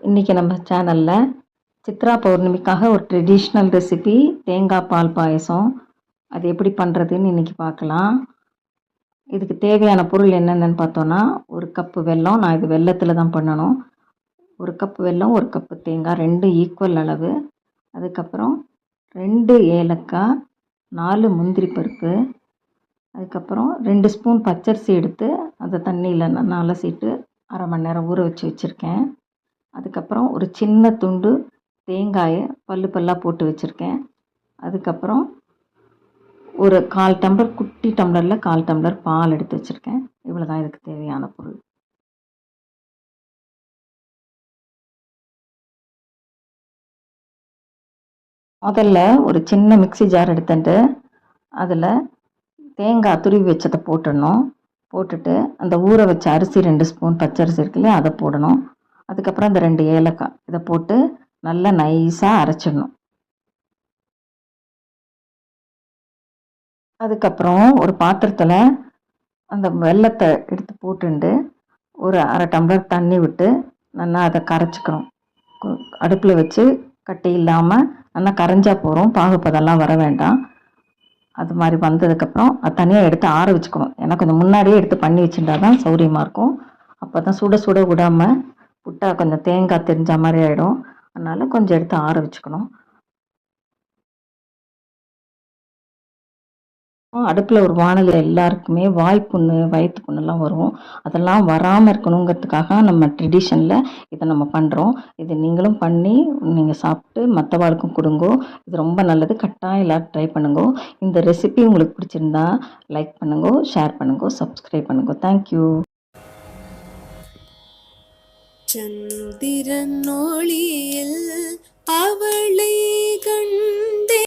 இன்றைக்கி நம்ம சேனலில் சித்ரா பௌர்ணமிக்காக ஒரு ட்ரெடிஷ்னல் ரெசிபி தேங்காய் பால் பாயசம். அது எப்படி பண்ணுறதுன்னு இன்றைக்கி பார்க்கலாம். இதுக்கு தேவையான பொருள் என்னென்னு பார்த்தோன்னா, ஒரு கப்பு வெல்லம். நான் இது வெல்லத்தில் தான் பண்ணணும். ஒரு கப்பு வெல்லம், ஒரு கப்பு தேங்காய், 2 ஈக்குவல் அளவு. அதுக்கப்புறம் 2 ஏலக்காய், 4 முந்திரி பருப்பு, அதுக்கப்புறம் 2 ஸ்பூன் பச்சரிசி எடுத்து அதை தண்ணியில் நான் அலசிட்டு அரை மணி நேரம் ஊற வச்சு வச்சுருக்கேன். அதுக்கப்புறம் ஒரு சின்ன துண்டு தேங்காயை பல்லாக போட்டு வச்சுருக்கேன். அதுக்கப்புறம் ஒரு 1/4 டம்ளர், குட்டி டம்ளரில் 1/4 டம்ளர் பால் எடுத்து வச்சுருக்கேன். இவ்வளோ தான் இதுக்கு தேவையான பொருள். முதல்ல ஒரு சின்ன மிக்ஸி ஜார் எடுத்துட்டு அதில் தேங்காய் துருவி வச்சதை போட்டுடணும். போட்டுட்டு அந்த ஊற வச்ச அரிசி 2 ஸ்பூன் பச்சரிசி இருக்குல்லையா, அதை போடணும். அதுக்கப்புறம் இந்த 2 ஏலக்காய் இதை போட்டு நல்லா நைஸாக அரைச்சிடணும். அதுக்கப்புறம் ஒரு பாத்திரத்தில் அந்த வெல்லத்தை எடுத்து போட்டுண்டு ஒரு அரை டம்ளர் தண்ணி விட்டு நல்லா அதை கரைச்சிக்கணும். அடுப்பில் வச்சு கட்டி இல்லாமல் நல்லா கரைஞ்சா போகிறோம், பாகுப்பதெல்லாம் வர வேண்டாம். அது மாதிரி வந்ததுக்கப்புறம் அது தனியாக எடுத்து ஆற வச்சுக்கணும். ஏன்னா கொஞ்சம் முன்னாடியே எடுத்து பண்ணி வச்சுட்டா தான் சௌரியமாக இருக்கும். அப்போ தான் சுட சுட விடாமல் விட்டா கொஞ்சம் தேங்காய் தெரிஞ்ச மாதிரி ஆகிடும். அதனால் கொஞ்சம் எடுத்து ஆற வச்சுக்கணும். அடுப்பில் ஒரு வாணலியில் எல்லாருக்குமே வாய்ப்புண்ணு, வயிற்று புண்ணெல்லாம் வரும். அதெல்லாம் வராமல் இருக்கணுங்கிறதுக்காக நம்ம ட்ரெடிஷனில் இதை நம்ம பண்ணுறோம். இது நீங்களும் பண்ணி நீங்கள் சாப்பிட்டு மற்றவாளுக்கும் கொடுங்கோ. இது ரொம்ப நல்லது. கட்டாயம் எல்லோரும் ட்ரை பண்ணுங்கோ. இந்த ரெசிபி உங்களுக்கு பிடிச்சிருந்தா லைக் பண்ணுங்கோ, ஷேர் பண்ணுங்கோ, சப்ஸ்கிரைப் பண்ணுங்கோ. தேங்க்யூ. சந்திரன் ஒளி